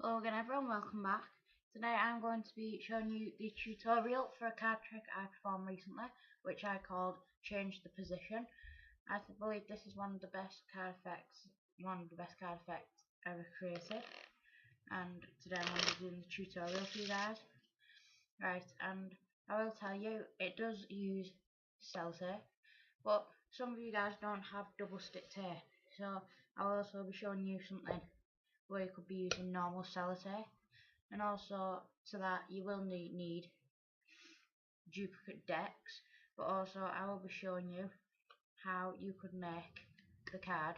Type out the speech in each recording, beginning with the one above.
Hello again everyone, welcome back. Today I'm going to be showing you the tutorial for a card trick I performed recently, which I called Change the Position. I believe this is one of the best card effects ever created, and today I'm going to be doing the tutorial for you guys. Right, and I will tell you, it does use sellotape, but some of you guys don't have double stick tape, so I will also be showing you something where you could be using normal sellotape, and also to that you will need duplicate decks, but also I will be showing you how you could make the card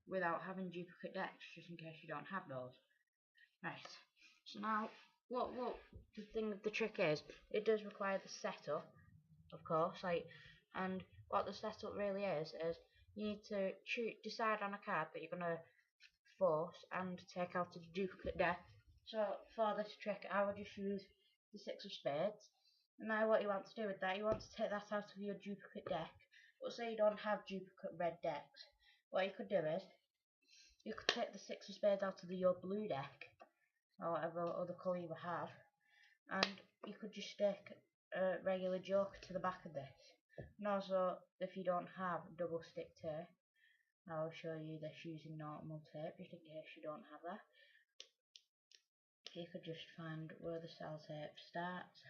without having duplicate decks, just in case you don't have those. Right, so now what the thing of the trick is, it does require the setup, of course, and what the setup really is you need to decide on a card that you're going to force and take out a duplicate deck. So for this trick I would just use the 6 of spades, and now what you want to do with that, you want to take that out of your duplicate deck, but say you don't have duplicate red decks, what you could do is you could take the 6 of spades out of your blue deck or whatever other colour you have, and you could just stick a regular joker to the back of this. And also, if you don't have double stick tape, I'll show you this using normal tape, just in case you don't have that. You could just find where the sellotape starts,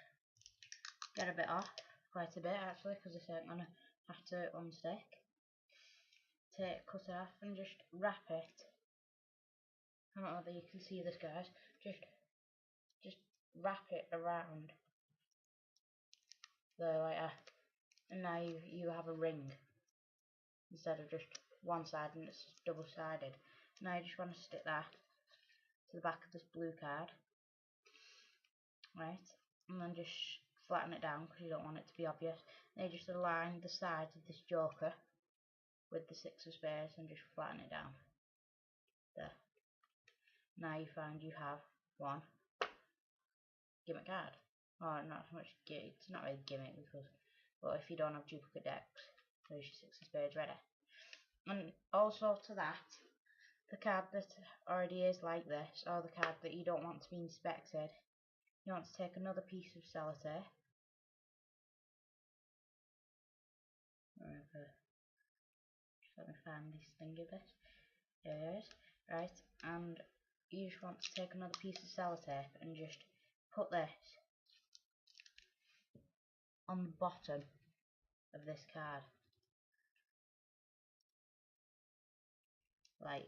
get a bit off, quite a bit actually, because this ain't going to have to unstick. Cut it off and just wrap it. I don't know whether you can see this, guys. Just wrap it around there like that, and now you have a ring instead of just one side, and it's double sided. Now you just want to stick that to the back of this blue card, right, and then just flatten it down because you don't want it to be obvious. Then you just align the sides of this joker with the 6 of spades and just flatten it down there. Now you find you have one gimmick card. Oh, not so much gimmick, it's not really gimmick, because, well, if you don't have duplicate decks, there's your 6 of spades ready. And also to that, the card that already is like this, or the card that you don't want to be inspected, you want to take another piece of sellotape. Just let me find this thing of it. There it is. Right, and you just want to take another piece of sellotape and just put this on the bottom of this card, like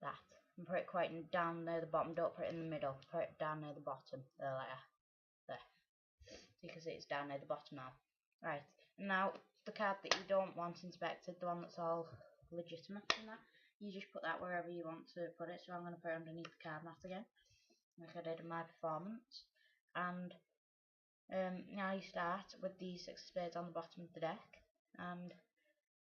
that, and put it quite down near the bottom. Don't put it in the middle, put it down near the bottom, there, like that, there. So you can see it's down near the bottom now. Right, and now the card that you don't want inspected, the one that's all legitimate and that, you just put that wherever you want to put it. So I'm going to put it underneath the card mat again, like I did in my performance. And now you start with the 6 of spades on the bottom of the deck, and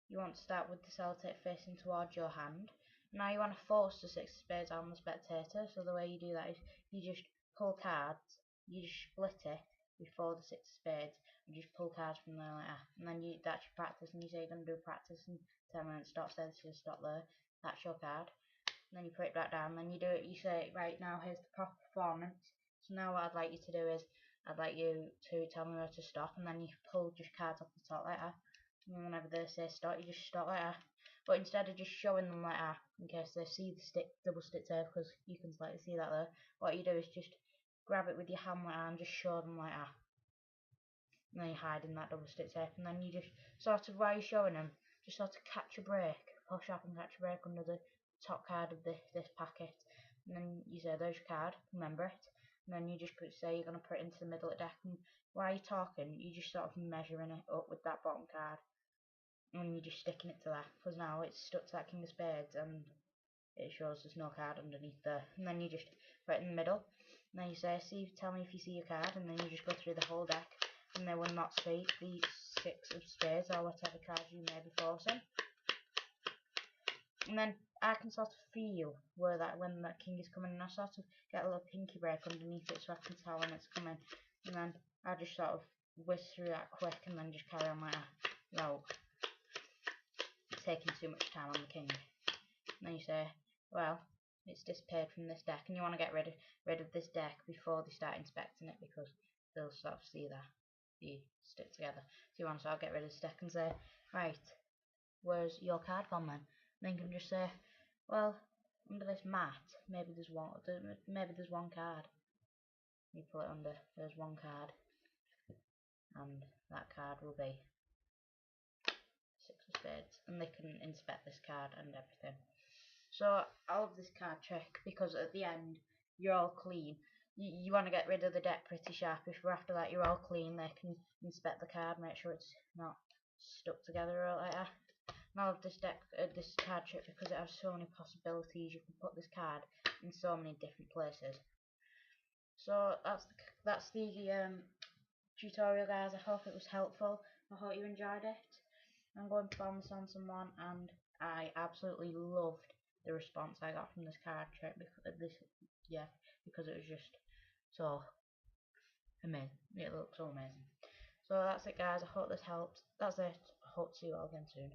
you want to start with the sellotape facing towards your hand. Now you want to force the 6 of spades on the spectator, so the way you do that is you just pull cards, you just split it before the 6 of spades, and just pull cards from there like that. And then that's your practice, and you say you're going to do practice in 10 minutes, stop there, so stop there, that's your card. And then you put it back down, and then you do it, you say, right, now here's the proper performance. So now what I'd like you to do is, I'd like you to tell me where to stop, and then you pull just cards off the top like that. And whenever they say stop, you just stop like that. But instead of just showing them like that, in case they see the double stick tape, because you can slightly see that there, what you do is just grab it with your hand like that and just show them like that. And then you hide in that double stick tape, and then you just sort of, while you're showing them, just sort of catch a break, push up and catch a break under the top card of this packet. And then you say, there's your card, remember it. And then you just say you're going to put it into the middle of the deck, and while you're talking, you just sort of measuring it up with that bottom card, and you're just sticking it to that, because now it's stuck to that king of spades, and it shows there's no card underneath there. And then you just put it in the middle, and then you say, tell me if you see your card, and then you just go through the whole deck, and they will not see the 6 of spades, or whatever cards you may be forcing. And then I can sort of feel when that king is coming, and I sort of get a little pinky break underneath it so I can tell when it's coming. And then I just sort of whiz through that quick and then just carry on like that. No. taking too much time on the king. And then you say, well, it's disappeared from this deck, and you want to get rid of this deck before they start inspecting it, because they'll sort of see that you stick together. So you want to sort of get rid of this deck and say, right, where's your card gone then? And then you can just say, well, under this mat, maybe there's one card. You pull it under, there's one card, and that card will be 6 of spades, and they can inspect this card and everything. So I love this card trick because at the end you're all clean. You want to get rid of the deck pretty sharp. If after that you're all clean, they can inspect the card, make sure it's not stuck together or like that. And I love this card trick because it has so many possibilities. You can put this card in so many different places. So that's the tutorial, guys. I hope it was helpful. I hope you enjoyed it. I'm going to perform this on someone, and I absolutely loved the response I got from this card trick because it was just so amazing. It looked so amazing. So that's it, guys. I hope this helped. That's it. I hope to see you all again soon.